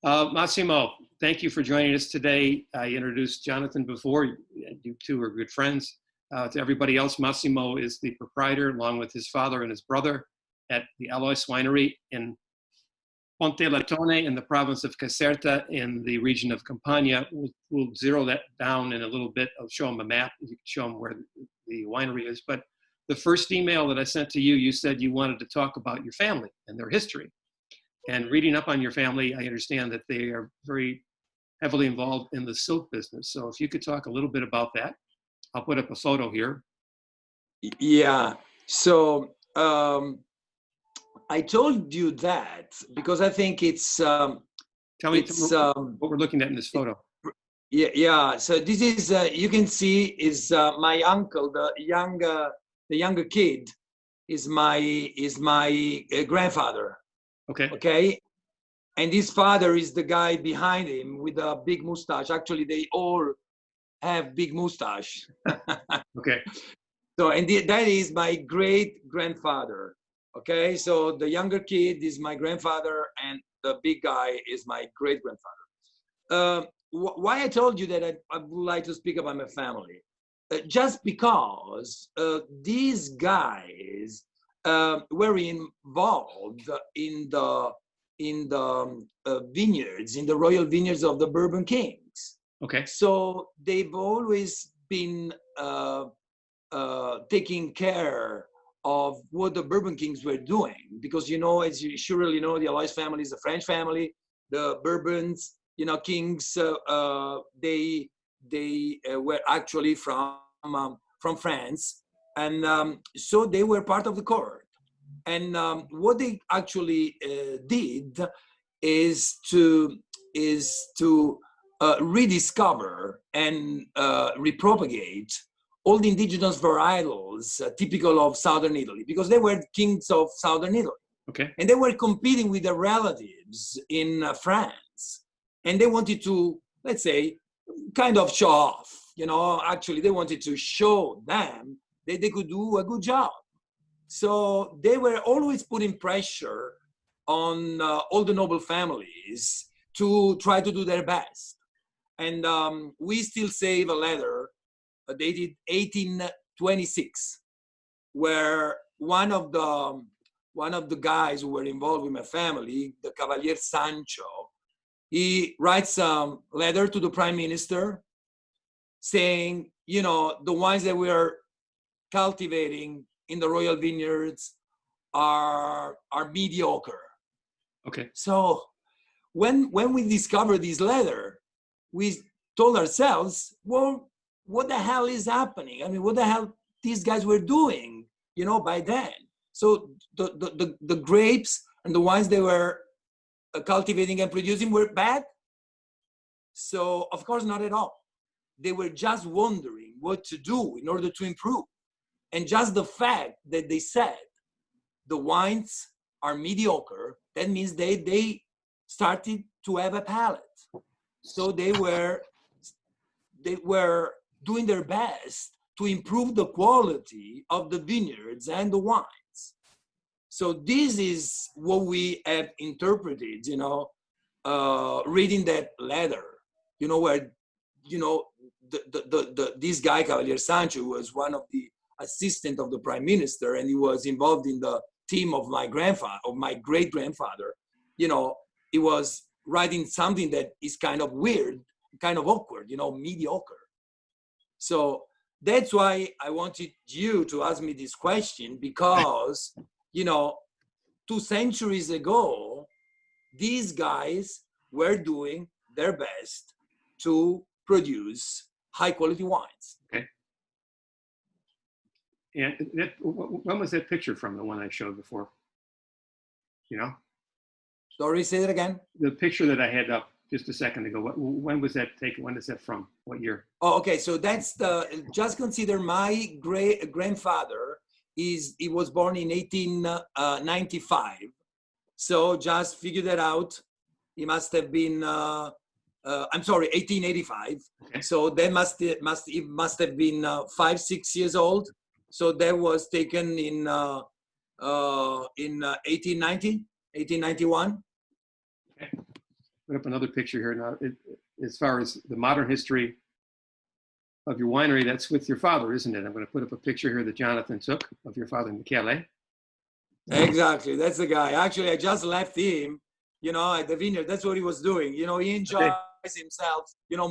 Massimo, thank you for joining us today. I introduced Jonathan before. You two are good friends. To everybody else, Massimo is the proprietor, along with his father and his brother, at the Alois Winery in Ponte Latone in the province of Caserta in the region of Campania. We'll zero that down in a little bit. I'll show them a map. You can show them where the winery is. But the first email that I sent to you, you said you wanted to talk about your family and their history. And reading up on your family, I understand that they are very heavily involved in the silk business. So if you could talk a little bit about that. I'll put up a photo here. Yeah, so I told you that because I think it's tell me what we're looking at in this photo. Yeah. So this is you can see is my uncle, the younger kid, is my grandfather. Okay, and his father is the guy behind him with a big mustache. Actually, they all have big mustache. Okay. So and that is my great grandfather. Okay, so the younger kid is my grandfather, and the big guy is my great grandfather. Why I told you that I would like to speak about my family, just because these guys were involved in the vineyards, in the royal vineyards of the Bourbon Kings. Okay. So they've always been taking care of what the Bourbon Kings were doing, because as you surely know, the Alois family is a French family. The Bourbons, kings, they were actually from France, and so they were part of the court. And what they actually did is to rediscover and repropagate all the indigenous varietals typical of southern Italy, because they were kings of southern Italy. Okay. And they were competing with their relatives in France. And they wanted to, let's say, kind of show off. Actually, they wanted to show them that they could do a good job. So they were always putting pressure on all the noble families to try to do their best. And we still save a letter dated 1826, where one of the guys who were involved with my family, the Cavalier Sancho, he writes a letter to the prime minister saying, the wines that we are cultivating in the royal vineyards are mediocre. Okay. So when we discovered this letter, we told ourselves, well, what the hell is happening? I mean, what the hell these guys were doing, by then? So the grapes and the wines they were cultivating and producing were bad? So, of course, not at all. They were just wondering what to do in order to improve. And just the fact that they said the wines are mediocre, that means they started to have a palate. So they were doing their best to improve the quality of the vineyards and the wines. So this is what we have interpreted, reading that letter, where, this guy, Cavalier Sancho, was one of the assistant of the prime minister, and he was involved in the team of my grandfather, of my great grandfather. He was writing something that is kind of weird, kind of awkward, mediocre. So that's why I wanted you to ask me this question, because, 2 centuries ago, these guys were doing their best to produce high quality wines. Okay. And when was that picture from, the one I showed before? Sorry, say that again. The picture that I had up just a second ago, when was that taken? When is that from? What year? Oh, okay. So that's just consider my great grandfather he was born in 1895. So just figure that out. He must have been, 1885. Okay. So that must have been 5-6 years old. So that was taken in 1890, 1891. Okay. put up another picture here now. As far as the modern history of your winery, that's with your father, isn't it? I'm going to put up a picture here that Jonathan took of your father, Michele. Exactly, that's the guy. Actually, I just left him, you know, at the vineyard. That's what he was doing. You know, he enjoys himself, you know,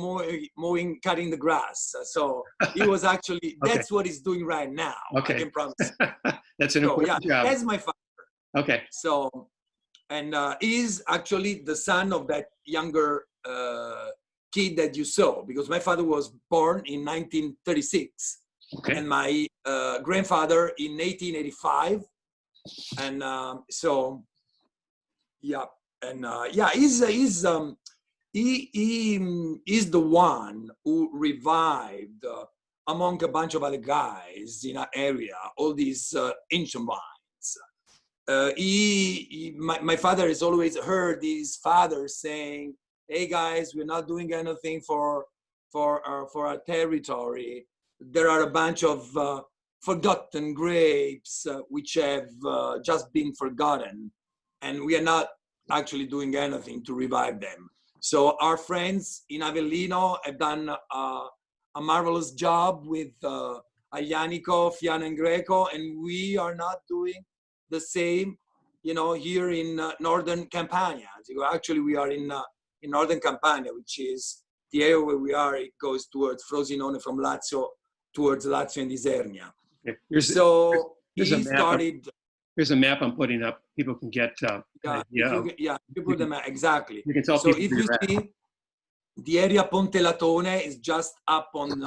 mowing, cutting the grass. So he was actually, that's what he's doing right now. Okay. I can promise. That's an important job. That's my father. Okay. So, and he's actually the son of that younger kid that you saw, because my father was born in 1936 and my grandfather in 1885. And so, yeah, and yeah, he's the one who revived among a bunch of other guys in our area all these ancient wines. My father has always heard these fathers saying, "Hey guys, we're not doing anything for our territory. There are a bunch of forgotten grapes which have just been forgotten, and we are not actually doing anything to revive them." So our friends in Avellino have done a marvelous job with Aglianico, Fiano and Greco, and we are not doing the same, you know, here in northern Campania. Actually, we are in northern Campania, which is the area where we are. It goes towards Frosinone from Lazio, towards Lazio and Isernia. Okay. Here's a map I'm putting up. People can get you put the map, exactly. You can tell so people if you see, the area Ponte Latone is just up on,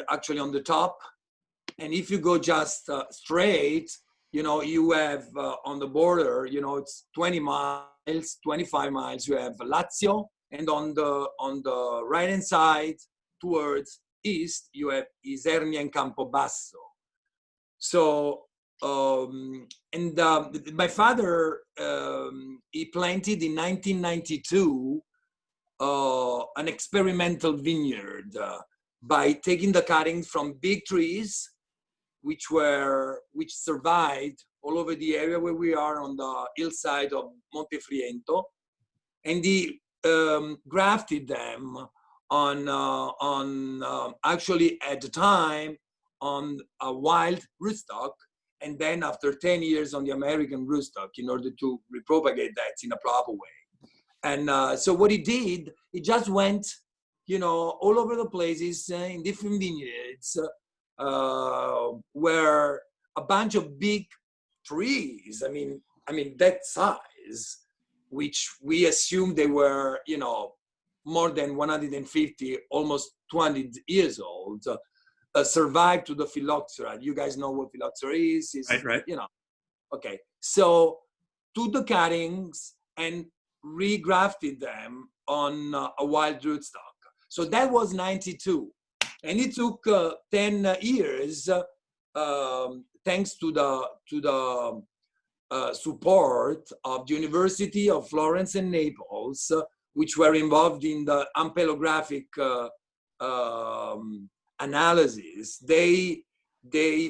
actually on the top. And if you go just straight, you know, you have on the border, you know, it's 20 miles, 25 miles, you have Lazio. And on the right-hand side, towards east, you have Isernia and Campobasso. So, my father, he planted in 1992 an experimental vineyard by taking the cuttings from big trees, which survived all over the area where we are on the hillside of Monte Friento, and he grafted them on actually at the time on a wild rootstock, and then after 10 years on the American rootstock in order to repropagate that in a proper way. And so what he did, he just went, you know, all over the places in different vineyards where a bunch of big trees, I mean that size, which we assume they were, you know, more than 150, almost 200 years old, survived to the phylloxera. You guys know what phylloxera is? Right. You know, okay. So to the cuttings and regrafted them on a wild rootstock. So that was 92. And it took 10 years, thanks to the support of the University of Florence and Naples, which were involved in the ampelographic analysis. They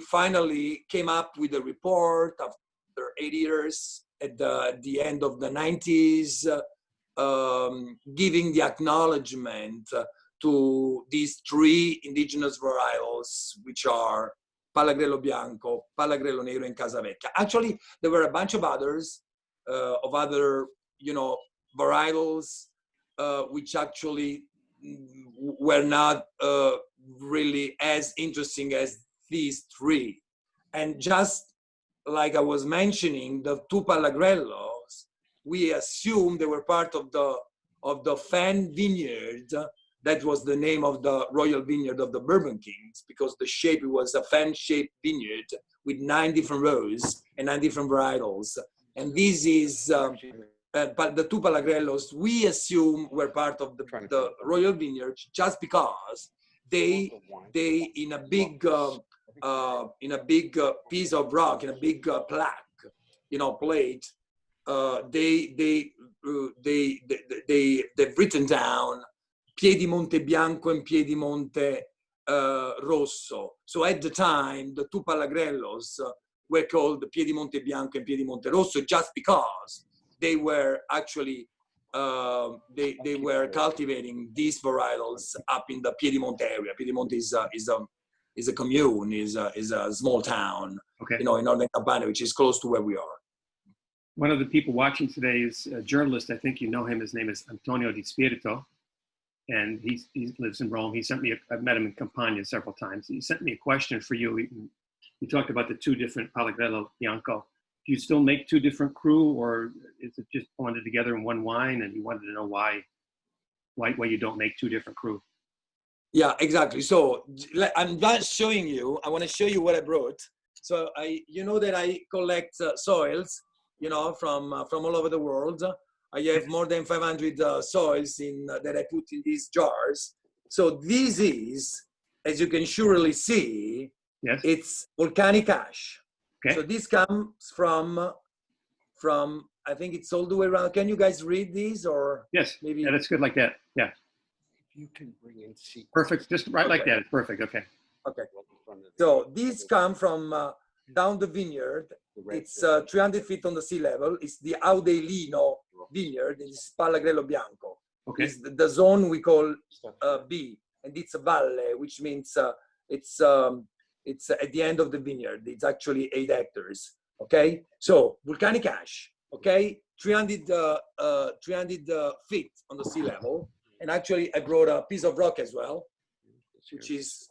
finally came up with a report after 8 years at the end of the 90s, giving the acknowledgement to these 3 indigenous varietals, which are Palagrello Bianco, Palagrello Nero, and Casavecchia. Actually, there were a bunch of others, you know, varietals, which actually were not really as interesting as these 3. And just like I was mentioning, the 2 Palagrellos, we assume they were part of the Fan Vineyard. That was the name of the royal vineyard of the Bourbon Kings, because the shape, it was a fan-shaped vineyard with 9 different rows and 9 different varietals. And this is, but the 2 Palagrellos, we assume were part of the royal vineyard just because they in a big piece of rock, in a big plaque, you know, plate, they've written down Piedimonte Bianco and Piedimonte Rosso. So at the time, the 2 Palagrellos were called Piedimonte Bianco and Piedimonte Rosso just because they were actually they were cultivating these varietals up in the Piedmont area. Piedmont is a commune, is a small town, Okay. in northern Campania, which is close to where we are. One of the people watching today is a journalist. I think you know him. His name is Antonio Di Spirito, and he lives in Rome. He sent me, I've met him in Campania several times. He sent me a question for you. He talked about the two different Palagrello Bianco. Do you still make two different cru, or is it just blended together in one wine? And he wanted to know why you don't make two different cru. Yeah, exactly. So I'm just showing you. I want to show you what I brought. So that I collect soils, from all over the world. I have more than 500 soils that I put in these jars. So this is, as you can surely see, yes, it's volcanic ash. Okay. So this comes from I think it's all the way around. Can you guys read these, or yes? Maybe. Yeah, that's good like that. Yeah. You can bring in sequence. Perfect. Just right like that. It's perfect. Okay. Okay. So these come from down the vineyard. It's 300 feet on the sea level. It's the Audelino vineyard. It's Palagrello Bianco. Okay. It's the zone we call B, and it's a valle, which means it's at the end of the vineyard. It's actually 8 hectares. Okay. So volcanic ash. Okay. 300 feet on the sea level. And actually, I brought a piece of rock as well, which is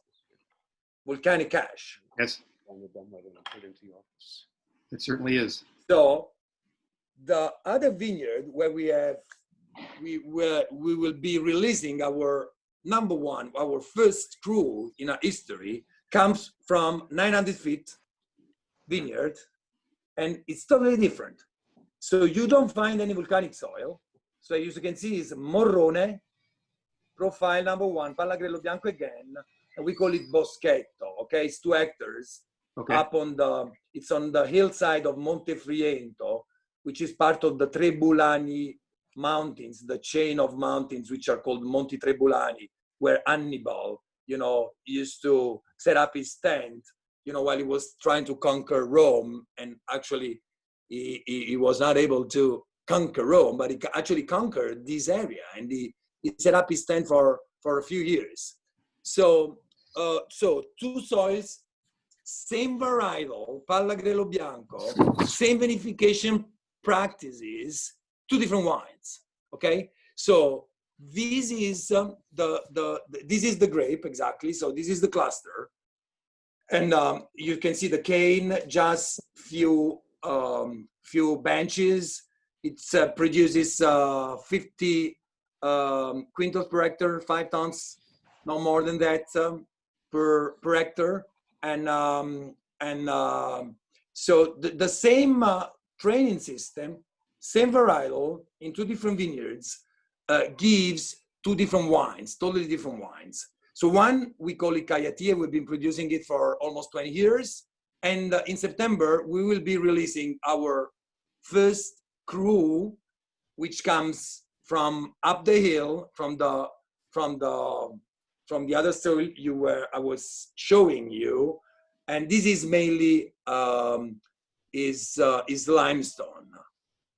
volcanic ash. Yes. It certainly is. So the other vineyard where we will be releasing our number one, our first cru in our history, comes from 900 feet vineyard, and it's totally different. So you don't find any volcanic soil. So as you can see, it's Morrone, profile number 1, Palagrello Bianco again, and we call it Boschetto. Okay, it's 2 hectares. Okay. It's on the hillside of Monte Friento, which is part of the Trebulani mountains, the chain of mountains which are called Monti Trebulani, where Hannibal, used to set up his tent, while he was trying to conquer Rome. And actually, he was not able to conquer Rome, but he actually conquered this area, and he set up his tent for a few years. So 2 soils, same varietal, Palagrello Bianco, same vinification practices, 2 different wines. Okay, so this is this is the grape exactly. So this is the cluster, and you can see the cane, just few benches. It produces 50 quintals per hectare, 5 tons, no more than that per hectare. So the same training system, same varietal in 2 different vineyards gives 2 different wines, totally different wines. So one, we call it Cayatia. We've been producing it for almost 20 years. And in September, we will be releasing our first cru, which comes from up the hill, from the other soil I was showing you. And this is mainly is limestone.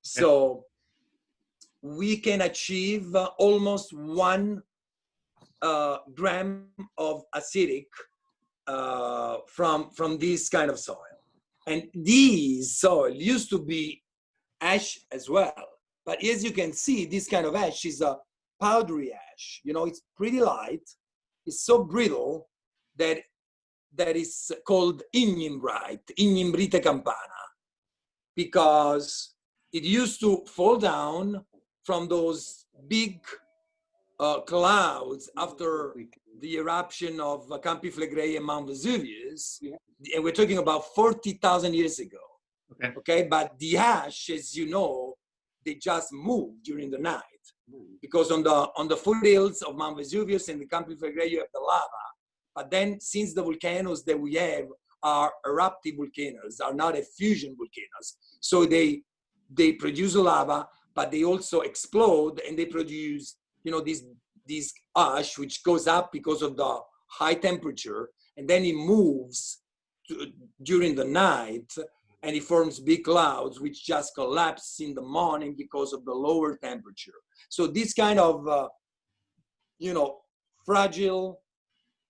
So we can achieve almost 1 gram of acidic from this kind of soil. And these soil used to be ash as well. But as you can see, this kind of ash is a powdery ash. It's pretty light. It's so brittle that is called ignimbrite campana, because it used to fall down from those big clouds after the eruption of Campi Flegrei and Mount Vesuvius. And we're talking about 40,000 years ago. Okay, but the ash, as you know, they just move during the night, because on the foothills of Mount Vesuvius and the Campi Flegrei you have the lava. But then, since the volcanoes that we have are eruptive volcanoes, are not effusion volcanoes, so they produce lava, but they also explode, and they produce this ash which goes up because of the high temperature, and then it moves during the night, and it forms big clouds, which just collapse in the morning because of the lower temperature. So this kind of, fragile,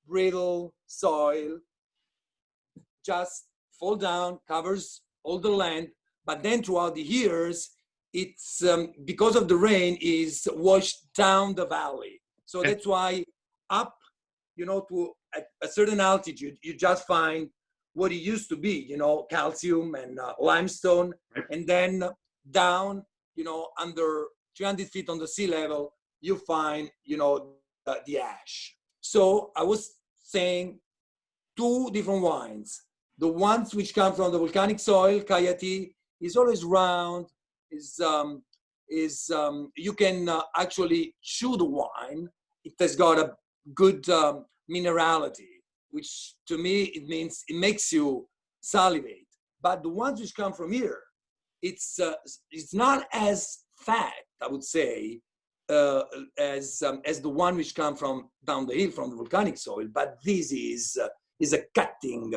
brittle soil just fall down, covers all the land, but then throughout the years, it's because of the rain is washed down the valley. So that's why up, to a certain altitude, you just find what it used to be, calcium and limestone, and then down, under 300 feet on the sea level, you find, the ash. So I was saying two different wines. The ones which come from the volcanic soil, Cayati, is always round, you can actually chew the wine. It has got a good minerality, which to me, it means it makes you salivate. But the ones which come from here, it's not as fat, I would say, as the one which come from down the hill from the volcanic soil, but this is a cutting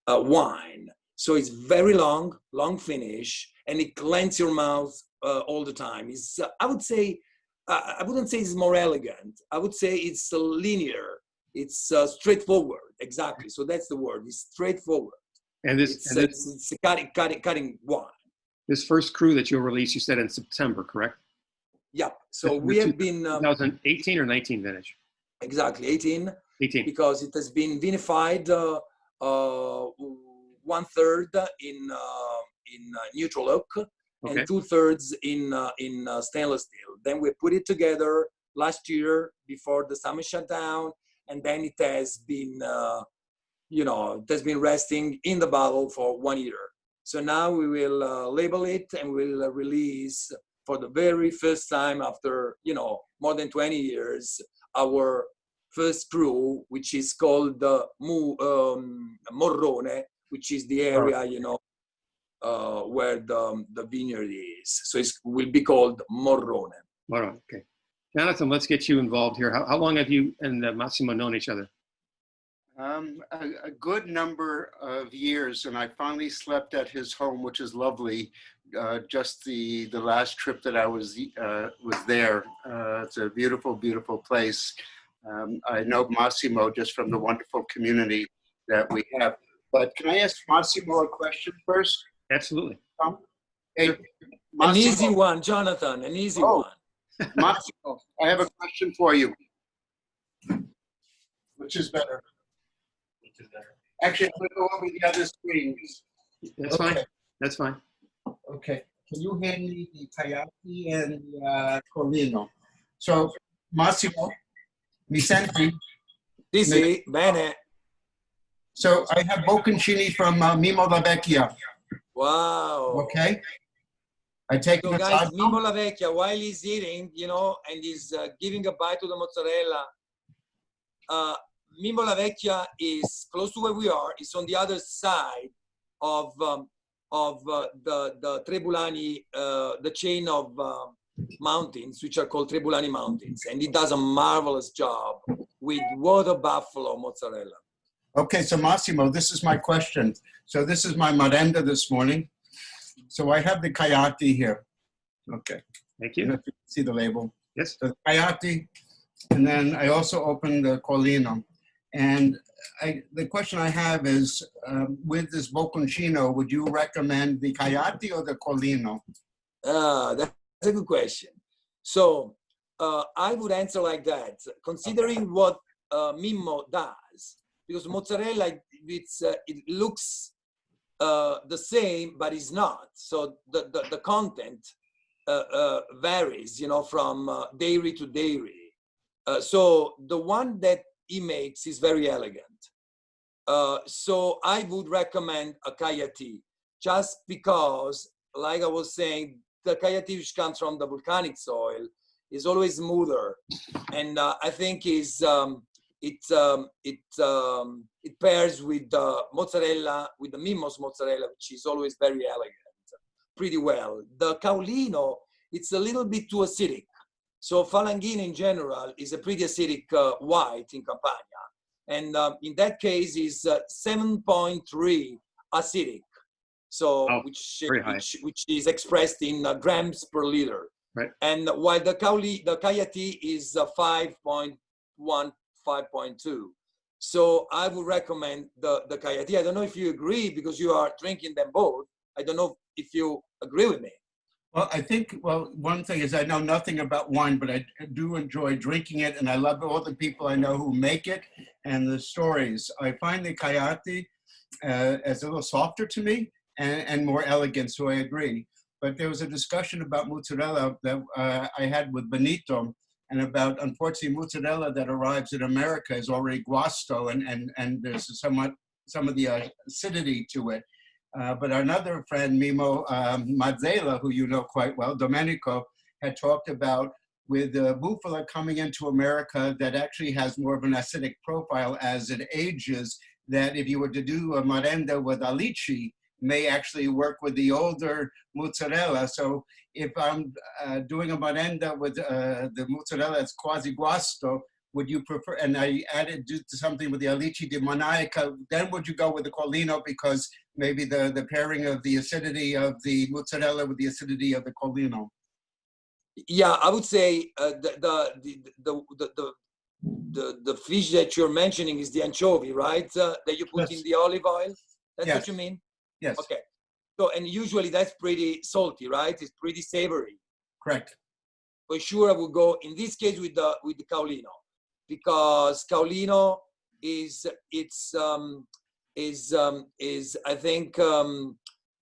wine. So it's very long finish, and it cleanses your mouth all the time. It's, I would say, I wouldn't say it's more elegant. I would say it's linear. It's straightforward, exactly. So that's the word. It's straightforward. And it's a cutting wine. This first crew that you'll release, you said in September, correct? Yep. So we have been 2018 or 19 vintage. Exactly, 18. 18. Because it has been vinified 1/3 in neutral oak, Okay. and 2/3 in stainless steel. Then we put it together last year before the summer shutdown, and then it has been, it has been resting in the bottle for 1 year. So now we will label it, and we'll release for the very first time after, more than 20 years, our first crew, which is called Morrone, which is the area, where the vineyard is. So it will be called Morrone. Morrone, okay. Jonathan, let's get you involved here. How long have you and Massimo known each other? A good number of years, and I finally slept at his home, which is lovely. Just the last trip that I was there. It's a beautiful, beautiful place. I know Massimo just from the wonderful community that we have. But can I ask Massimo a question first? Absolutely. Hey, an easy one, Jonathan, an easy one. Massimo, I have a question for you. Which is better? Actually, I'm going to go over the other screens. That's fine. That's fine. Okay. Can you hand me the Cayati and the Colino? So, Massimo, mi senti? Sì, bene. So, I have bocconcini from Mimo La Vecchia. Wow. Okay. I take so guys, Mimo La Vecchia, while he's eating, and he's giving a bite to the mozzarella, Mimo La Vecchia is close to where we are. It's on the other side of the Trebulani, the chain of mountains, which are called Trebulani Mountains. And he does a marvelous job with water buffalo mozzarella. Okay, so Massimo, this is my question. So this is my merenda this morning. So I have the Cayati here. Okay. Thank you. You can see the label. Yes. The Cayati, and then I also opened the Colino. And the question I have is, with this bocconcino, would you recommend the Cayati or the Colino? That's a good question. So I would answer like that, considering what Mimmo does, because mozzarella, it looks the same, but it's not. So the content varies, from dairy to dairy. So the one that he makes is very elegant. So I would recommend a Cayati, just because, like I was saying, the Cayati which comes from the volcanic soil is always smoother, and I think it pairs with the mozzarella, with the Mimmo's mozzarella, which is always very elegant, pretty well. The Caulino, it's a little bit too acidic. So Falanghine in general is a pretty acidic white in Campania. And in that case is 7.3 acidic. So Oh, very high. which is expressed in grams per liter. Right. And while the Cayati is 5.1, 5.2. So I would recommend the Cayati. I don't know if you agree because you are drinking them both. I don't know if you agree with me. Well, I think, well, one thing is I know nothing about wine, but I do enjoy drinking it, and I love all the people I know who make it and the stories. I find the Cayati as a little softer to me and more elegant, so I agree. But there was a discussion about mozzarella that I had with Benito, and about, unfortunately, mozzarella that arrives in America is already guasto, and there's some of the acidity to it. But another friend, Mimo Mazzella, who you know quite well, Domenico, had talked about with Bufala coming into America that actually has more of an acidic profile as it ages, that if you were to do a merenda with alici, may actually work with the older mozzarella. So if I'm doing a merenda with the mozzarella that's quasi guasto, would you prefer, and I added something with the alici di Monaca, then would you go with the Colino because maybe the pairing of the acidity of the mozzarella with the acidity of the Colino? Yeah, I would say the fish that you're mentioning is the anchovy, right? That you put in the olive oil. That's what you mean? Yes. Okay. So, and usually that's pretty salty, right? It's pretty savory. Correct. For sure, I would go in this case with the Caolino, because Caolino is I think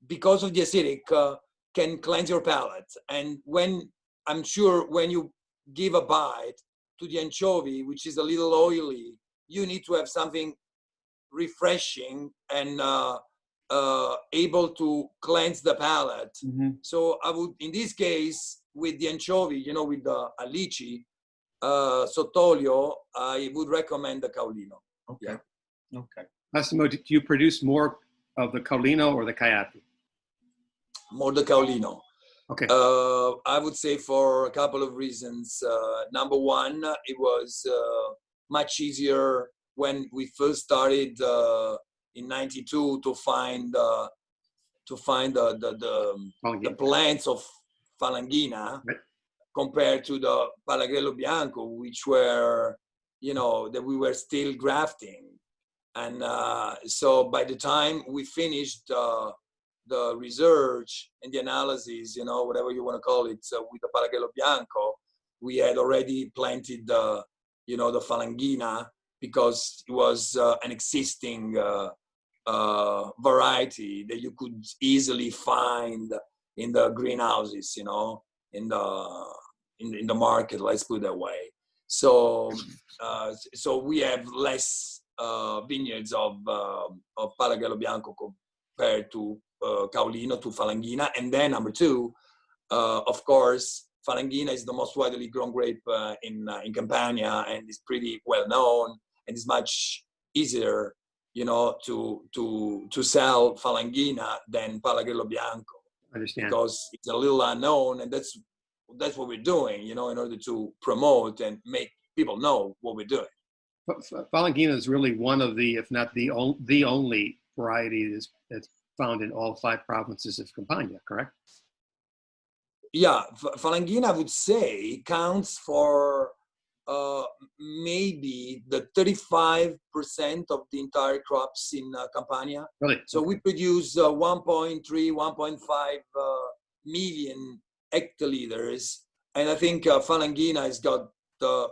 because of the acidic can cleanse your palate. And when I'm sure when you give a bite to the anchovy, which is a little oily, you need to have something refreshing and able to cleanse the palate. Mm-hmm. So I would, in this case, with the anchovy, you know, with the alici, sottolio, I would recommend the Caolino. Okay. Yeah. Okay. Massimo, do you produce more of the Colino or the Cayati? More the Caolino. Okay. I would say for a couple of reasons. Number one, it was much easier when we first started in '92 to find the plants of Falangina, right, compared to the Palagrello Bianco, which were, you know, that we were still grafting. And so by the time we finished the research and the analysis, you know, whatever you want to call it, with the Palagrello Bianco, we had already planted the, you know, the Falangina, because it was an existing variety that you could easily find in the greenhouses, you know, in the market, let's put it that way. So so we have less vineyards of Palagrello Bianco compared to Caolino, to Falangina. And then number two, of course, Falangina is the most widely grown grape in Campania, and is pretty well known, and it's much easier, you know, to sell Falangina than Palagrello Bianco. I understand. Because it's a little unknown, and that's what we're doing, you know, in order to promote and make people know what we're doing. Falangina is really one of the, if not the only variety that's found in all 5 provinces of Campania, correct? Yeah, Falangina, I would say, counts for maybe the 35% of the entire crops in Campania. Really? So we produce 1.3, 1.5 million hectoliters, and I think Falangina has got the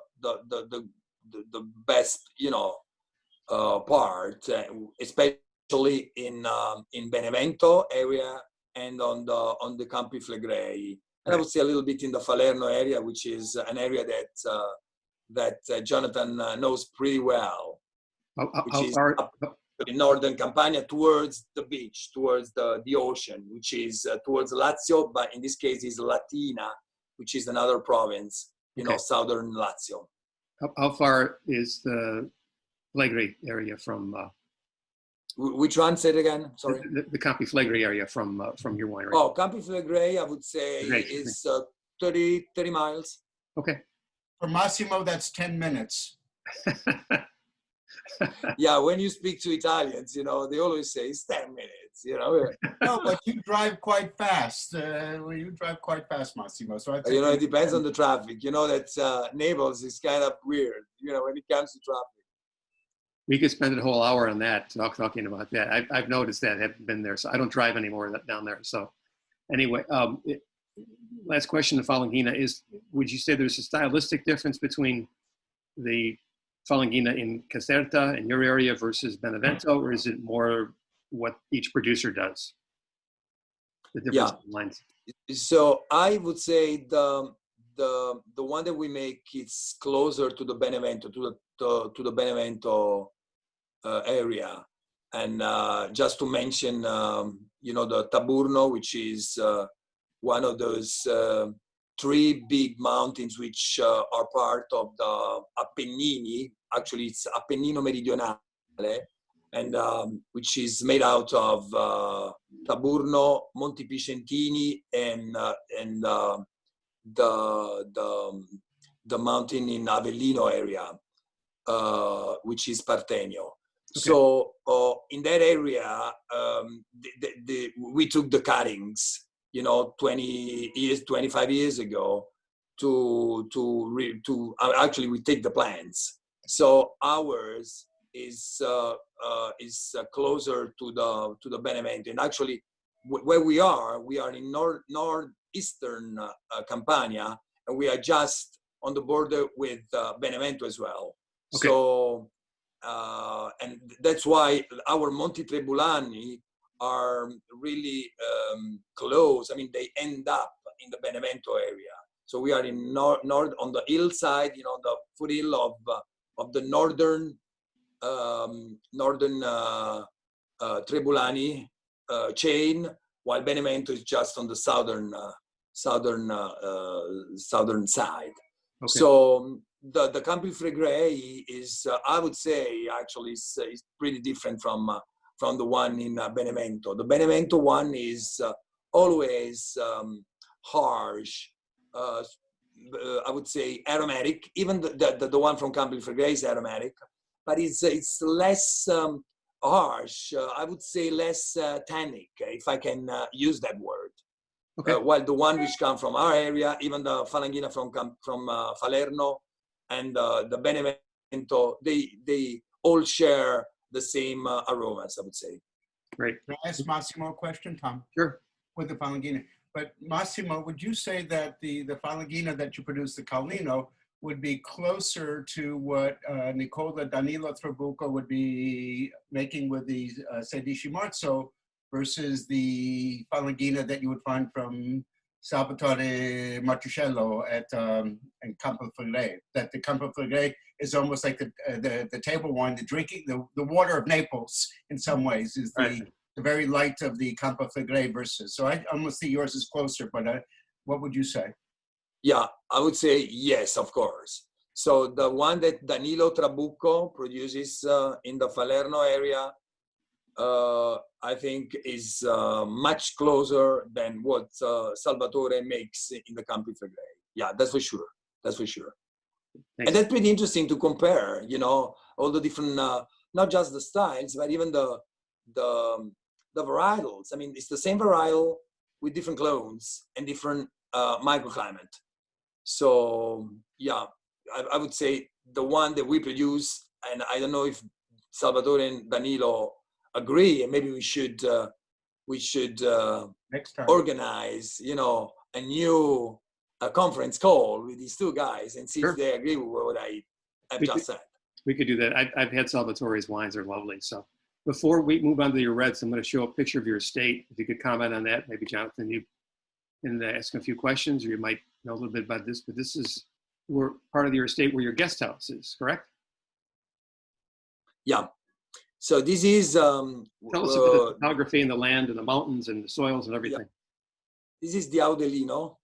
best, you know, part, especially in Benevento area and on the Campi Flegrei, and I would say a little bit in the Falerno area, which is an area that Jonathan knows pretty well, which is up in northern Campania towards the beach, towards the ocean, which is towards Lazio, but in this case is Latina, which is another province, you know, southern Lazio. How far is the Flegrei area from? Which one? Say it again. Sorry. The Campi Flegrei area from your winery. Oh, Campi Flegrei, I would say, is 30 miles. Okay. For Massimo, that's 10 minutes. Yeah, when you speak to Italians, you know, they always say it's 10 minutes, you know. No, but you drive quite fast. Well, you drive quite fast, Massimo. So I think You know, it depends on the traffic. You know that Naples is kind of weird, you know, when it comes to traffic. We could spend a whole hour on that, talking about that. I've noticed that. I haven't been there, so I don't drive anymore down there. So anyway, last question to Falanghina is, would you say there's a stylistic difference between the Falanghina in Caserta, in your area, versus Benevento, or is it more what each producer does? The difference in lines. So I would say the one that we make is closer to the Benevento, to the Benevento area. And just to mention, you know, the Taburno, which is one of those 3 big mountains which are part of the Appennini. Actually, it's Appennino Meridionale, and which is made out of Taburno, Monti Picentini, and the mountain in Avellino area, which is Partenio. Okay. So in that area, we took the cuttings, you know, 25 years ago actually we take the plants. So ours is closer to the Benevento, and actually where we are in northeastern Campania, and we are just on the border with Benevento as well. Okay. So and that's why our Monti Trebulani are really close. I mean, they end up in the Benevento area. So we are in north on the hillside, you know, the foothill of the northern Trebulani chain, while Benevento is just on the southern side. Okay. So the Campi Flegrei is, I would say, actually is pretty different from the one in Benevento. The Benevento one is always harsh. I would say aromatic. Even the one from Campi Flegrei is aromatic, but it's less harsh. I would say less tannic, if I can use that word. Okay. While the one which come from our area, even the Falanghina from Falerno and the Benevento, they all share the same aromas, I would say. Great. Can I ask Massimo a question, Tom? Sure. With the Falanghina. But Massimo, would you say that the Falanghina that you produce, the Carlino, would be closer to what Nicola Danilo Trabucco would be making with the Sedici Marzo versus the Falanghina that you would find from Salvatore Martuscello at in Campo Flegrei? That the Campo Flegrei is almost like the table wine, the drinking, the water of Naples in some ways is the very light of the Campo Flegrei versus. So I almost think yours is closer, but what would you say? Yeah, I would say yes, of course. So the one that Danilo Trabucco produces in the Falerno area, I think is much closer than what Salvatore makes in the Campi Flegrei. Yeah, that's for sure. That's for sure. Thanks. And that's pretty interesting to compare, you know, all the different, not just the styles, but even the varietals. I mean, it's the same varietal with different clones and different microclimate. So yeah, I would say the one that we produce, and I don't know if Salvatore and Danilo agree, and maybe we should next time organize, you know, a new conference call with these two guys and see if they agree with what I've just said. We could do that. I've had Salvatore's wines; they're lovely. So before we move on to your reds, I'm going to show a picture of your estate. If you could comment on that, maybe Jonathan, you can ask a few questions, or you might know a little bit about this. But this is part of your estate where your guest house is, correct? Yeah. So this is tell us about the topography and the land and the mountains and the soils and everything. Yeah. This is the Audelino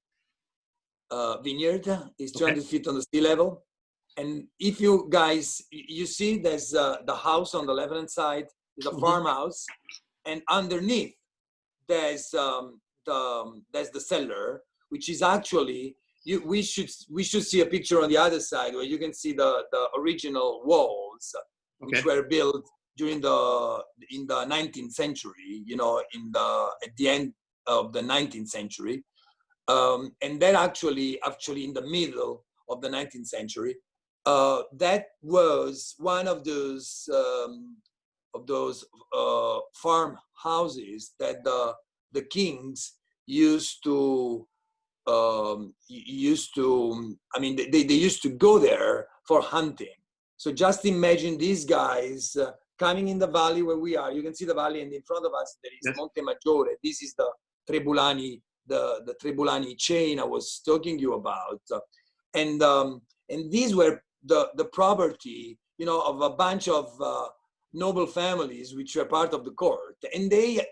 vineyard. It's 200 feet on the sea level. And if you guys, you see there's the house on the left-hand side, is a farmhouse, and underneath there's the cellar, which is actually, we should see a picture on the other side where you can see the original walls. Okay. which were built during in the 19th century, you know, at the end of the 19th century. And then actually in the middle of the 19th century, that was one of those farmhouses that the kings used to, I mean, they used to go there for hunting. So just imagine these guys coming in the valley where we are. You can see the valley, and in front of us there is Yes. Monte Maggiore. This is the Trebulani, the Trebulani chain I was talking to you about, and these were the property, you know, of a bunch of noble families which were part of the court, and they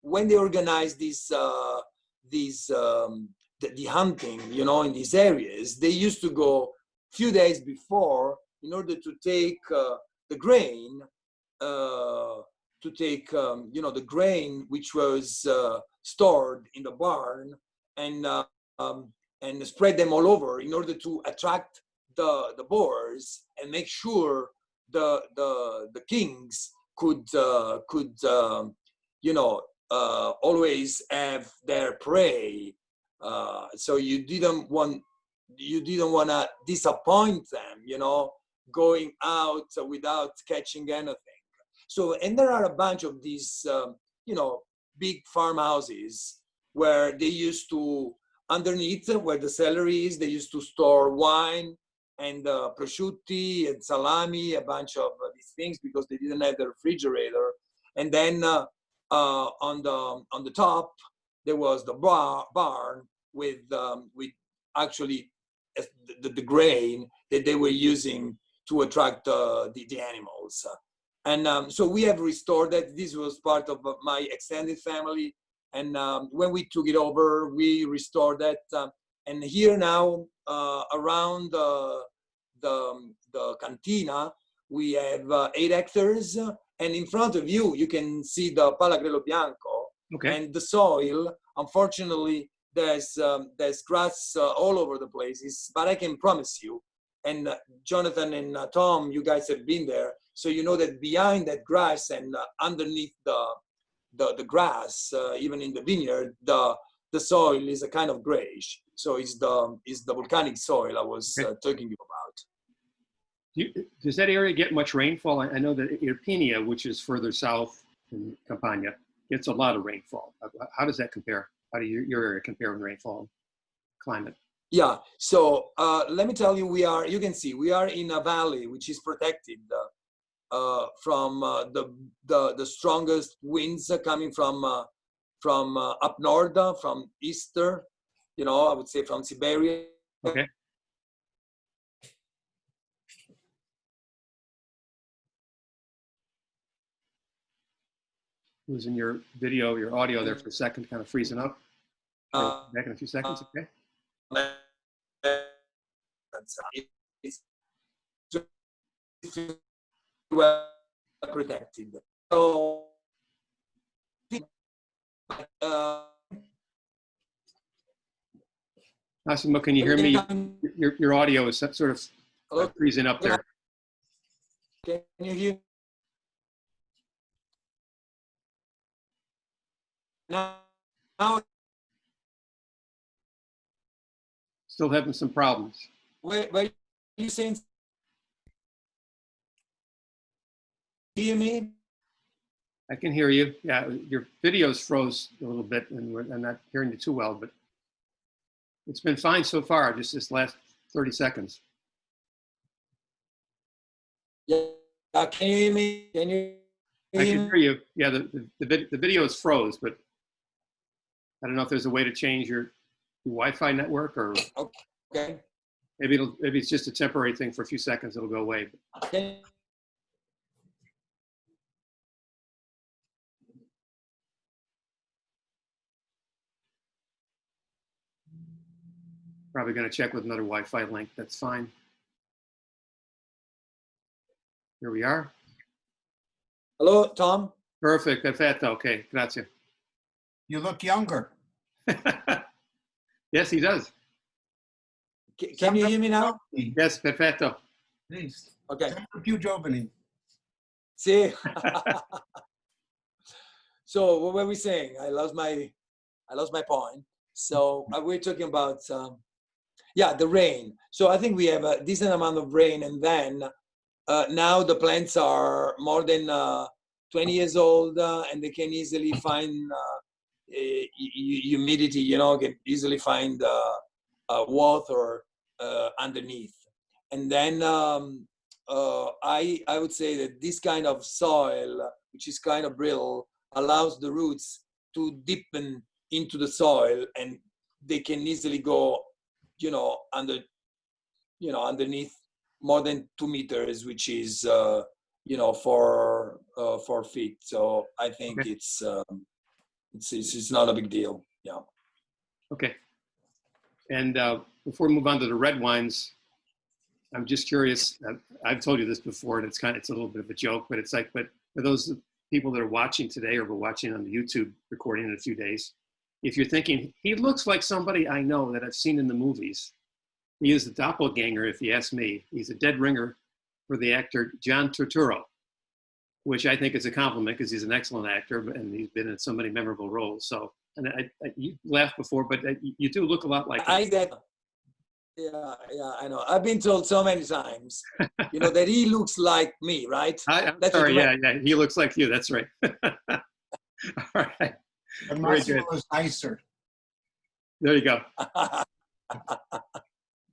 when they organized the hunting, you know, in these areas, they used to go few days before in order to take the grain, you know, the grain which was stored in the barn, and spread them all over in order to attract the boars and make sure the kings could you know, always have their prey. So you didn't want to disappoint them, you know, going out without catching anything. So, and there are a bunch of these, you know, big farmhouses where they used to, underneath where the cellar is, they used to store wine and prosciutti and salami, a bunch of these things, because they didn't have the refrigerator. And then on the top, there was the barn with actually the grain that they were using to attract the animals. And so we have restored that. This was part of my extended family. And when we took it over, we restored that. And here now, around the cantina, we have 8 hectares. And in front of you, you can see the Palagrello Bianco. Okay. And the soil, unfortunately, there's grass all over the place. But I can promise you, and Jonathan and Tom, you guys have been there, so you know that behind that grass and underneath the grass, even in the vineyard, the soil is a kind of grayish. So it's the volcanic soil I was talking to you about. Does that area get much rainfall? I know that Irpinia, which is further south in Campania, gets a lot of rainfall. How does that compare? How do your area compare in rainfall climate? Yeah, so let me tell you, you can see we are in a valley which is protected from the strongest winds coming from up north, from eastern, you know, I would say from Siberia. Okay. Losing your video, your audio there for a second, kind of freezing up. Back in a few seconds, okay? It's well protected. So, Massimo, can you hear me? Your audio is sort of freezing up there. Can you hear? Now, Still having some problems. where you saying? Hear me? I can hear you. Yeah, your video's froze a little bit, and I'm not hearing you too well, but it's been fine so far, just this last 30 seconds. Yeah, can you hear me? Can you I can hear you. Yeah, the video is froze, but I don't know if there's a way to change your Wi-Fi network, or okay. maybe it's just a temporary thing for a few seconds. It'll go away. Probably going to check with another Wi-Fi link. That's fine. Here we are. Hello, Tom. Perfect. Perfetto. Okay. Grazie. You look younger. Yes, he does. Can you hear me now? Yes, perfetto. Please. Okay. Più giovani. See. So what were we saying? I lost my point. So we're talking about the rain. So I think we have a decent amount of rain, and then now the plants are more than 20 years old, and they can easily find humidity. You know, can easily find water underneath. And then I would say that this kind of soil, which is kind of brittle, allows the roots to deepen into the soil, and they can easily go, underneath more than 2 meters, which is 4 feet. So I think Okay. it's not a big deal. Yeah. Okay. And before we move on to the red wines, I'm just curious. I've told you this before, and it's a little bit of a joke, but it's like, but for those people that are watching today or were watching on the YouTube recording in a few days, if you're thinking, he looks like somebody I know that I've seen in the movies, he is the doppelganger, if you ask me. He's a dead ringer for the actor John Turturro, which I think is a compliment because he's an excellent actor and he's been in so many memorable roles. So, and you laughed before, but you do look a lot like him. Yeah, I know. I've been told so many times, that he looks like me, right? I'm sorry, yeah, he looks like you. That's right. All right. But Very Massimo good. is nicer. There you go.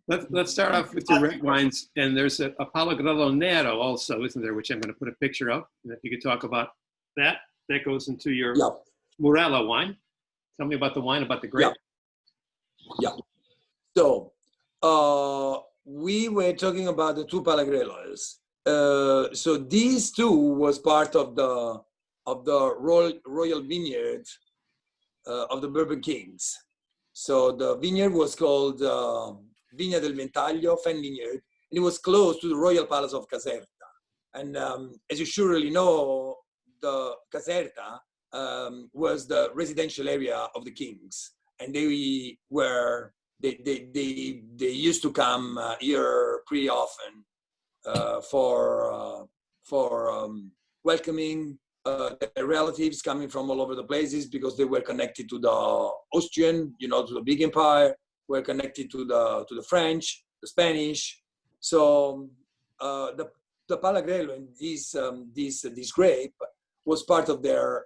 Let's start off with your red wines, and there's a Palagrello Nero also, isn't there? Which I'm going to put a picture of, and if you could talk about that goes into your Muralla wine. Tell me about the wine, about the grape. Yeah. So we were talking about the two Palagrellos. So these two was part of the royal vineyard of the Bourbon Kings. So the vineyard was called Vigna del Ventaglio, Fen Vineyard, and it was close to the royal palace of Caserta. And as you surely know, the Caserta was the residential area of the kings, and they used to come here pretty often for welcoming their relatives coming from all over the places, because they were connected to the Austrian, to the big empire, were connected to the French, the Spanish. So the Palagrello and this grape was part of their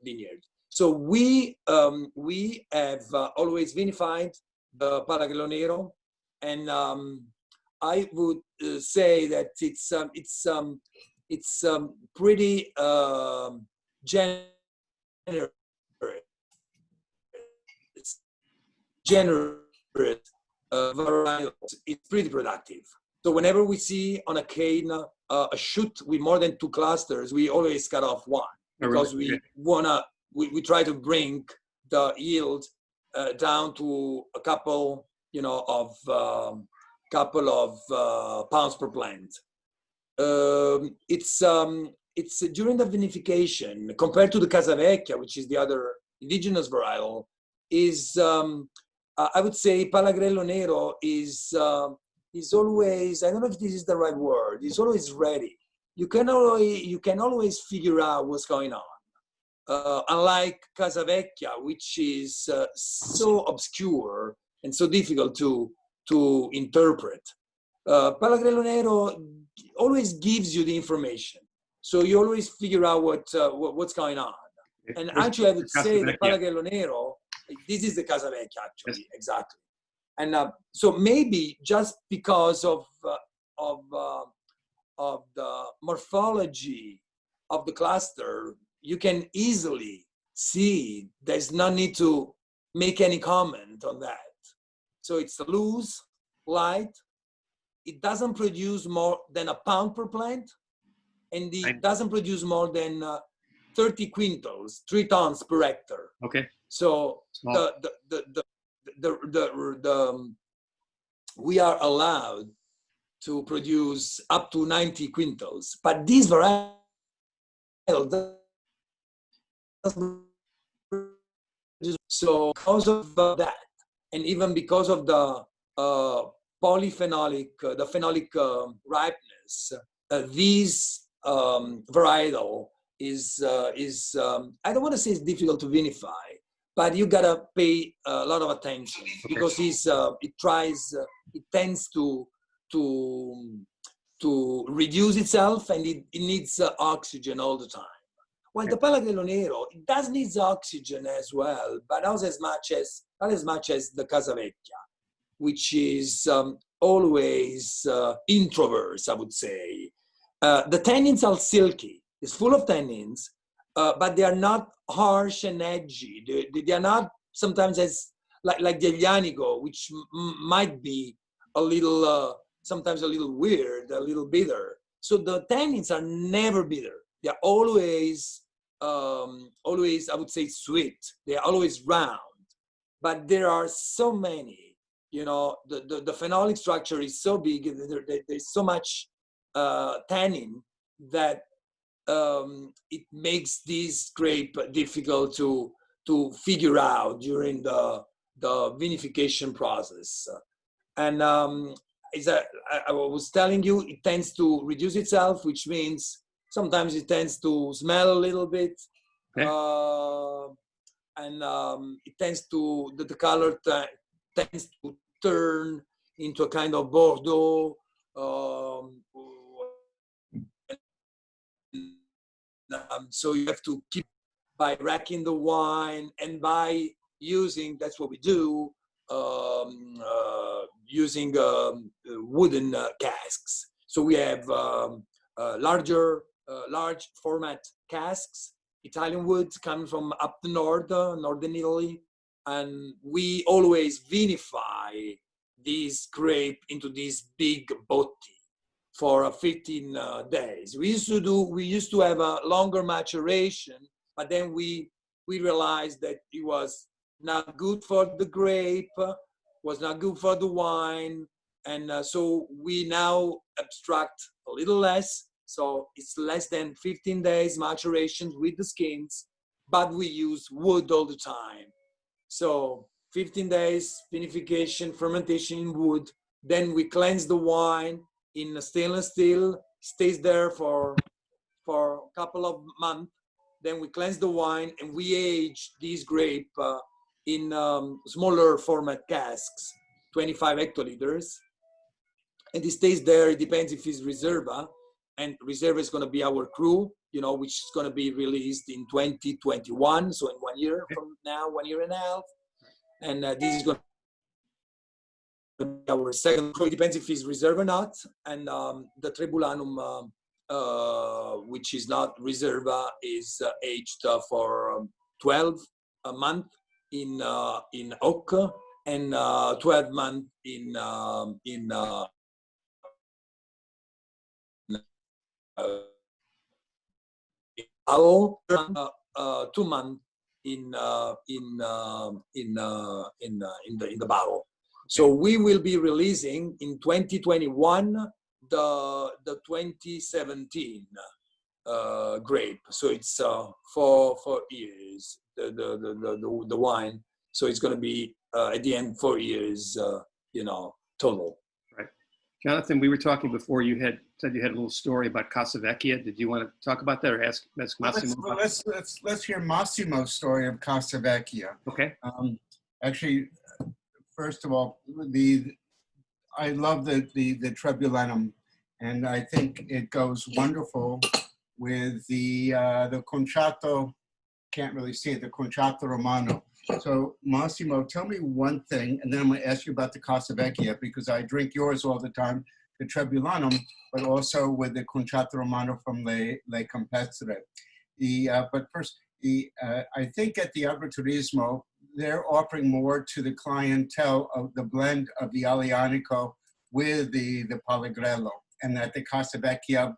vineyard. So we have always vinified the Palagrello Nero, and I would say that it's pretty generous varietals. It's pretty productive. So whenever we see on a cane a shoot with more than 2 clusters, we always cut off one, because we try to bring the yield down to a couple of pounds per plant. It's during the vinification, compared to the Casavecchia, which is the other indigenous varietal, is I would say Palagrello Nero is always, I don't know if this is the right word, it's always ready. You can always figure out what's going on. Unlike Casavecchia, which is so obscure and so difficult to interpret. Palagrello Nero always gives you the information, so you always figure out what's going on. And actually, I would say the Palagrello Nero, this is the Casavecchia, actually, yes. Exactly. And so maybe just because of the morphology of the cluster, you can easily see there's no need to make any comment on that. So it's loose, light. It doesn't produce more than a pound per plant, and it doesn't produce more than 30 quintals, 3 tons per hectare. Okay. So we are allowed to produce up to 90 quintals, but this variety doesn't. So because of that, and even because of the polyphenolic, the phenolic ripeness, this varietal is I don't want to say it's difficult to vinify, but you gotta pay a lot of attention because it tends to reduce itself, and it needs oxygen all the time. Well, the Palagrello Nero, it does need oxygen as well, but not as much as the Casavecchia, which is always introverts, I would say. The tannins are silky. It's full of tannins, but they are not harsh and edgy. They are not sometimes as like the Aglianico, which might be a little, sometimes a little weird, a little bitter. So the tannins are never bitter. They are always, I would say, sweet. They are always round. But there are so many, the phenolic structure is so big, there's so much tannin that it makes this grape difficult to figure out during the vinification process. And as I was telling you, it tends to reduce itself, which means sometimes it tends to smell a little bit. Okay. And it tends to, the color tends to turn into a kind of Bordeaux. So you have to keep by racking the wine and by using, that's what we do, using wooden casks. So we have large format casks, Italian woods coming from up the northern Italy, and we always vinify this grape into these big botti for 15 days. We used to have a longer maturation, but then we realized that it was not good for the grape, was not good for the wine, and so we now abstract a little less. So it's less than 15 days maturation with the skins, but we use wood all the time. So 15 days vinification, fermentation in wood. Then we cleanse the wine in stainless steel, stays there for a couple of months. Then we cleanse the wine and we age this grape in smaller format casks, 25 hectoliters. And it stays there. It depends if it's Reserva. And Reserva is going to be our cru, which is going to be released in 2021. So in 1 year from now, 1 year and a half. And this is going to be our second cru. It depends if it's Reserva or not. And the Trebulanum, which is not Reserva, is aged for 12 months in oak and 12 months in barrel, 2 months in the barrel. So we will be releasing in 2021 the 2017 grape. So it's 4 years the wine. So it's going to be at the end 4 years, total. Right, Jonathan. We were talking before. You said you had a little story about Casavecchia. Did you want to talk about that or ask Massimo? Let's hear Massimo's story of Casavecchia. Okay. Actually, first of all, I love the Trebulanum, and I think it goes wonderful with the Conchatto. Can't really see it. The Conchatto Romano. So Massimo, tell me one thing, and then I'm going to ask you about the Casavecchia because I drink yours all the time, the Trebulanum, but also with the Conchatto Romano from Le Campestre. But first, I think at the Agriturismo, they're offering more to the clientele of the blend of the Aglianico with the Palagrello, and that the Casavecchia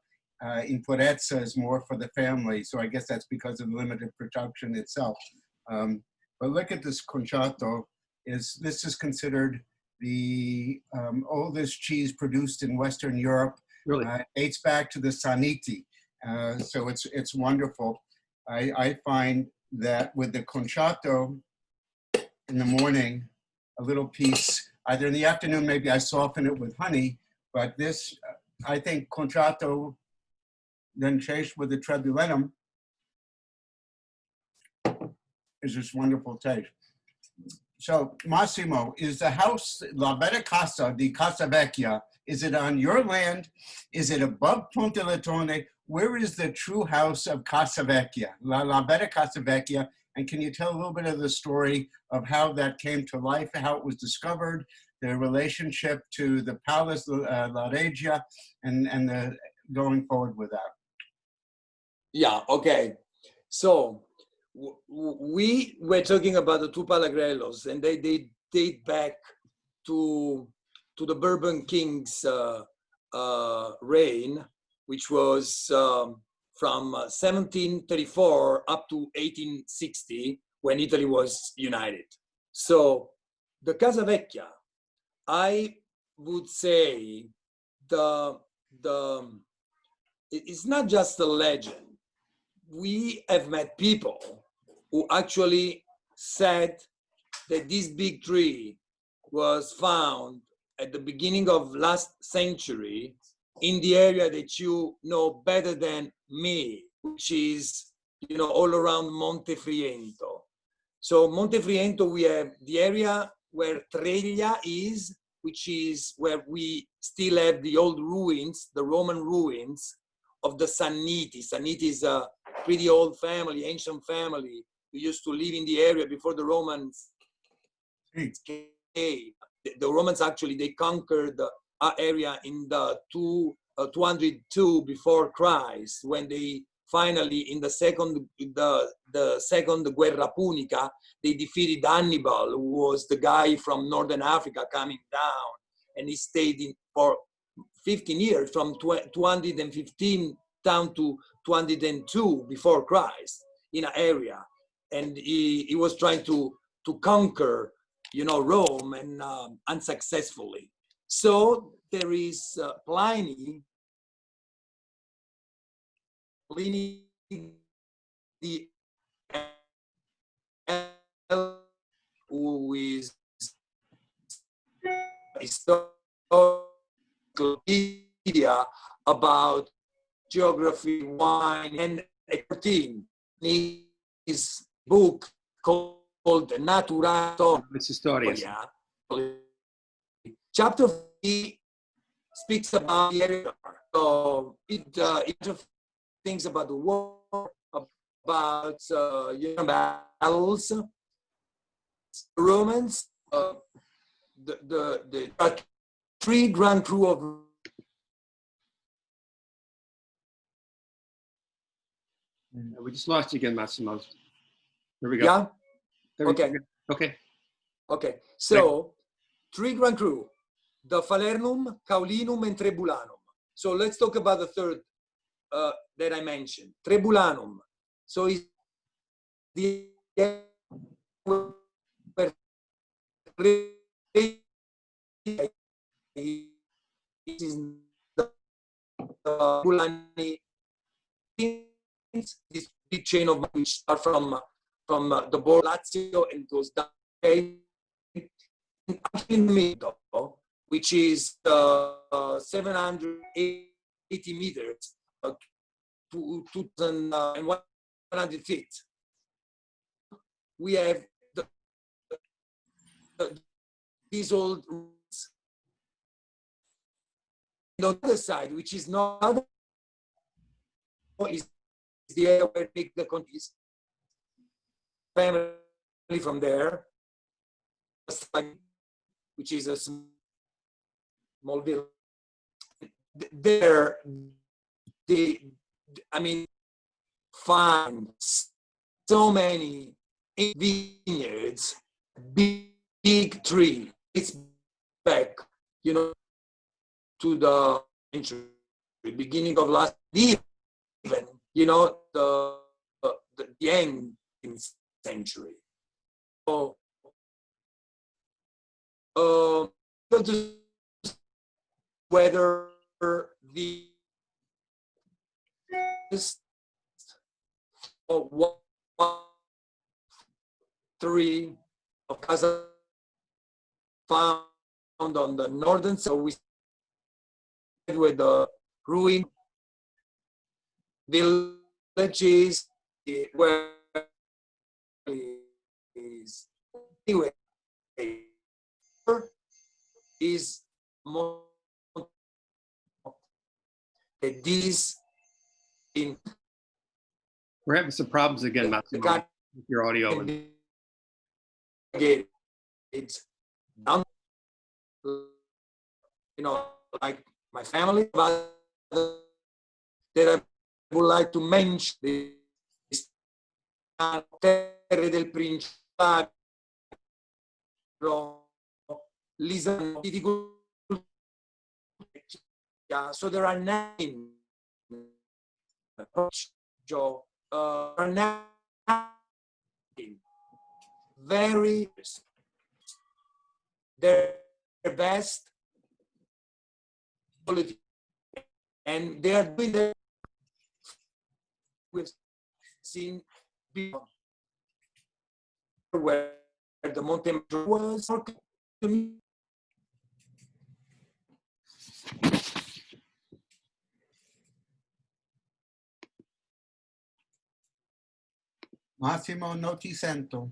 in Purezza is more for the family. So I guess that's because of the limited production itself. But look at this Conchatto. This is considered the oldest cheese produced in Western Europe. Really? Dates back to the Saniti. So it's wonderful. I find that with the Conchatto in the morning, a little piece, either in the afternoon, maybe I soften it with honey, but this, I think, contratto then chased with the Trebulentum is this wonderful taste. So Massimo, is the house, La Bella Casa di Casavecchia, is it on your land? Is it above Ponte Latone? Where is the true house of Casavecchia, La Bella Casavecchia? And can you tell a little bit of the story of how that came to life, how it was discovered, the relationship to the Palace, La Regia, and the going forward with that? Yeah, okay. So we were talking about the two Palagrellos, and they date back to the Bourbon King's reign, which was from 1734 up to 1860, when Italy was united. So the Casavecchia, I would say it's not just a legend. We have met people who actually said that this big tree was found at the beginning of last century in the area that you know better than me, which is, you know, all around Montefriento. So Montefriento, we have the area where Treglia is, which is where we still have the old ruins, the Roman ruins of the Sanniti. Sanniti is a pretty old family, ancient family, who used to live in the area before the Romans came. The Romans actually, they conquered our area in the 202 before Christ, when they finally, in the second Guerra Punica, they defeated Hannibal, who was the guy from Northern Africa coming down, and he stayed in for 15 years, from 215 down to 202 before Christ, in an area, and he was trying to conquer, you know, Rome, and unsuccessfully. So there is Pliny the who is encyclopedia about geography, wine, and 14. His book called Natura Historia. Chapter 3 speaks about the area. So it things about the war, about battles, Romans, the three grand crew of. We just lost you again, Massimo. Here we go. Yeah. Okay. Okay. So, three grand crew: the Falernum, Caulinum, and Trebulanum. So let's talk about the third that I mentioned, Trebulanum. So it's the this big chain of which start from the border Lazio and goes down in the middle, which is 780 meters, 2,100 feet. We have these old roots. And on the other side, which is not is the area where make the country's family from there, which is a small village. There, find so many vineyards, big tree. It's back, you know, to the beginning of last year, even, you know, the end century. So, whether the three of Casa found on the northern side. We started with the ruined villages where is anyway is more this in We're having some problems again, Massimo, with your audio. it's down, like my family, but that I would like to mention this Terre del Principato, so there are 9 very their best quality, and they are doing that. We've seen before where the Montemaggiore was to me. Massimo, no ti sento.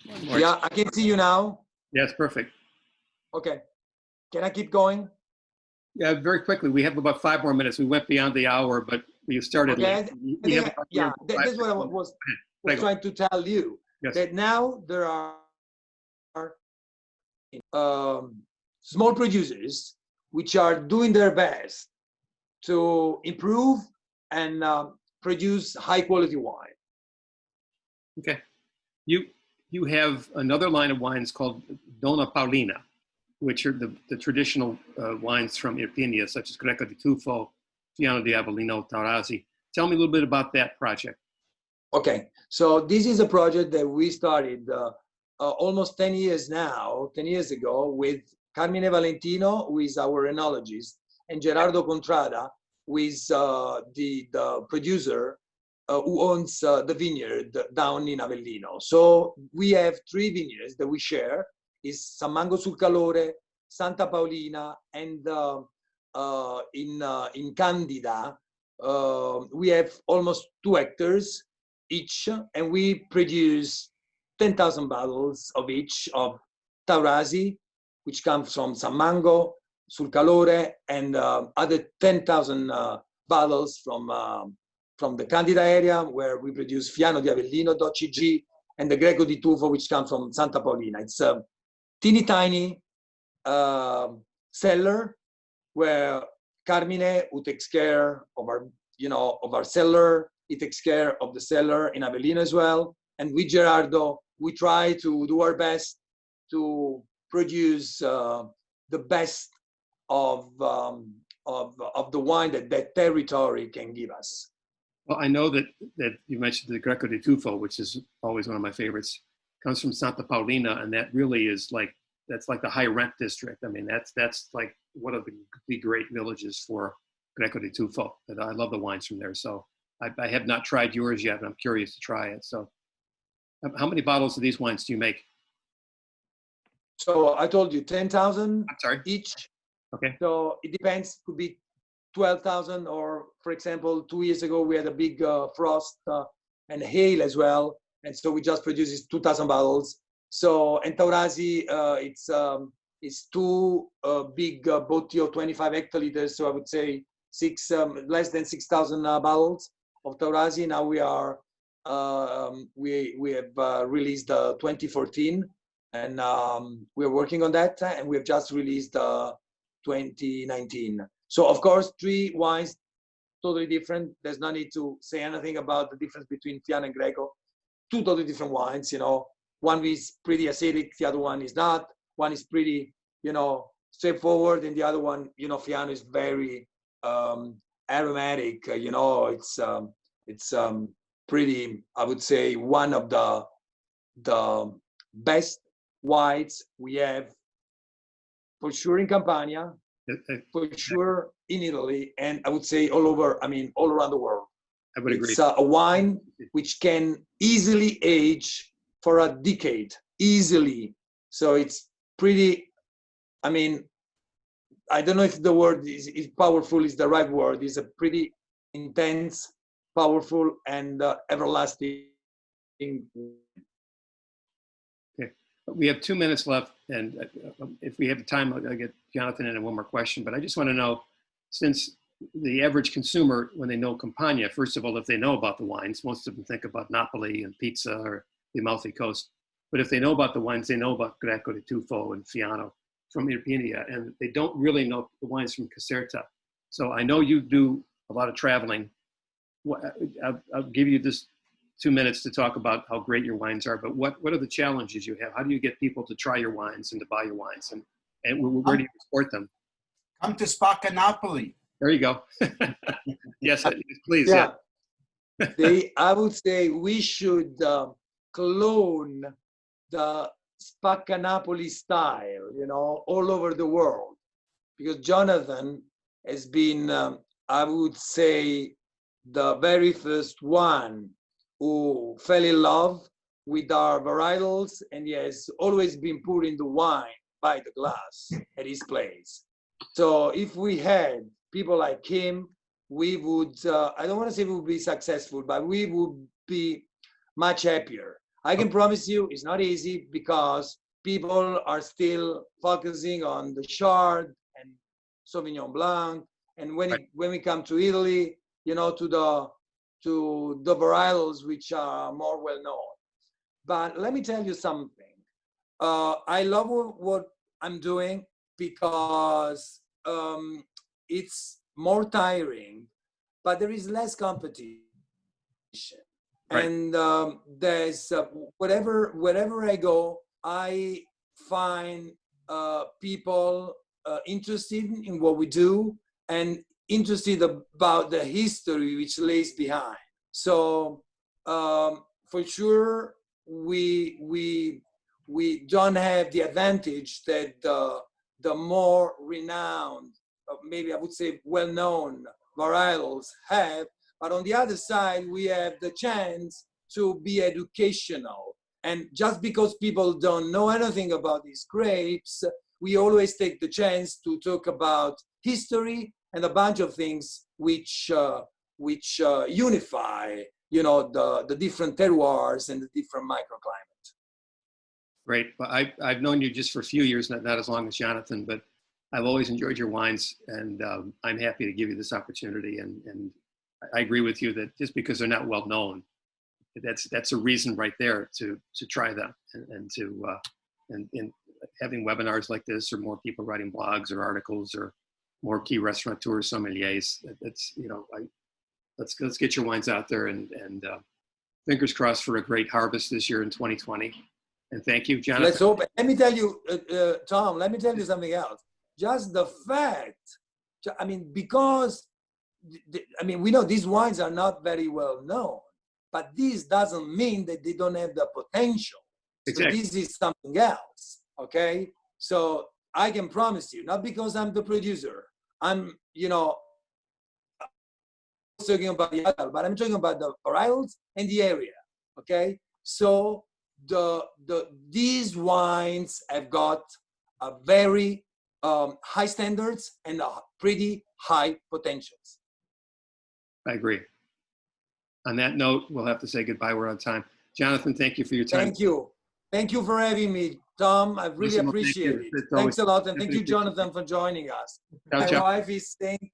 Yeah, I can see you now. Yes, perfect. Okay. Can I keep going? Yeah, very quickly. We have about 5 more minutes. We went beyond the hour, but we started late. That's what I was trying to tell you. Yes. That now there are small producers which are doing their best to improve and produce high quality wine. Okay. You have another line of wines called Donna Paolina, which are the traditional wines from Irpinia, such as Greco di Tufo, Fiano di Avellino, Taurasi. Tell me a little bit about that project. Okay, so this is a project that we started almost 10 years ago, with Carmine Valentino, who is our enologist, and Gerardo Contrada, who is the producer who owns the vineyard down in Avellino. So we have 3 vineyards that we share, is San Mango sul Calore, Santa Paolina, and in Candida, we have almost 2 hectares each, and we produce 10,000 bottles of each of Taurasi, which comes from San Mango sul Calore, and other 10,000 bottles from the Candida area, where we produce Fiano di Avellino, DOCG, and the Greco di Tufo, which comes from Santa Paolina. It's a teeny tiny cellar where Carmine, who takes care of our cellar, he takes care of the cellar in Avellino as well. And with Gerardo, we try to do our best to produce the best of the wine that territory can give us. Well, I know that you mentioned the Greco di Tufo, which is always one of my favorites. Comes from Santa Paolina, and that really is that's like the high rent district. I mean, that's like one of the great villages for Greco di Tufo. And I love the wines from there. So I have not tried yours yet, and I'm curious to try it. So how many bottles of these wines do you make? So I told you 10,000 each. Okay. So it depends, could be 12,000, or for example, 2 years ago, we had a big frost and hail as well. And so we just produced 2,000 bottles. So, and Taurasi, it's 2 big botti of 25 hectoliters. So I would say less than 6,000 bottles of Taurasi. Now we are, we have released 2014, and we're working on that. And we have just released 2019. So of course, 3 wines, totally different. There's no need to say anything about the difference between Fiano and Greco. 2 totally different wines, One is pretty acidic, the other one is not. One is pretty, straightforward, and the other one, Fiano is very aromatic. It's pretty, I would say, one of the best wines we have, for sure in Campania, for sure in Italy, and I would say all around the world. I would agree. It's a wine which can easily age for a decade, easily. So it's pretty, I mean, I don't know if the word is powerful is the right word. It's a pretty intense, powerful, and everlasting. Okay. We have 2 minutes left, and if we have time, I'll get Jonathan in one more question. But I just want to know, since the average consumer, when they know Campania, first of all, if they know about the wines, most of them think about Napoli and pizza or the Amalfi Coast. But if they know about the wines, they know about Greco di Tufo and Fiano from Irpinia, and they don't really know the wines from Caserta. So I know you do a lot of traveling. I'll give you this 2 minutes to talk about how great your wines are, but what are the challenges you have? How do you get people to try your wines and to buy your wines? And where do you export them? Come to Spacca Napoli. There you go. Yes, please. Yeah. I would say we should clone the Spacca Napoli style, you know, all over the world. Because Jonathan has been, I would say, the very first one who fell in love with our varietals, and he has always been pouring the wine by the glass at his place. So if we had people like him, we would, I don't want to say we would be successful, but we would be much happier. I can promise you it's not easy because people are still focusing on the Chard and Sauvignon Blanc. And when we come to Italy, you know, to the varietals which are more well known. But let me tell you something. I love what I'm doing because it's more tiring, but there is less competition. Right. And there's wherever I go, I find people interested in what we do and interested about the history which lays behind. So for sure, we don't have the advantage that the more renowned, maybe I would say well-known varietals have. But on the other side, we have the chance to be educational. And just because people don't know anything about these grapes, we always take the chance to talk about history and a bunch of things which unify, you know, the different terroirs and the different microclimates. Great. Well, I've known you just for a few years, not as long as Jonathan, but I've always enjoyed your wines, and I'm happy to give you this opportunity. And I agree with you that just because they're not well known, that's a reason right there to try them and having webinars like this, or more people writing blogs or articles, or more key restaurateurs, sommeliers. That's, you know, let's get your wines out there, and fingers crossed for a great harvest this year in 2020. And thank you, Jonathan. Let's hope. Let me tell you, Tom. Let me tell you something else. Just the fact, I mean, because we know these wines are not very well known, but this doesn't mean that they don't have the potential. Exactly. So this is something else, okay? So I can promise you, not because I'm the producer, I'm, you know, talking about the other, but I'm talking about the varietals and the area, okay? So these wines have got a very high standards and a pretty high potentials. I agree. On that note, we'll have to say goodbye. We're on time. Jonathan, thank you for your time. Thank you. Thank you for having me, Tom. I really appreciate it. Thanks a lot. And thank you, Jonathan, for joining us. My wife is saying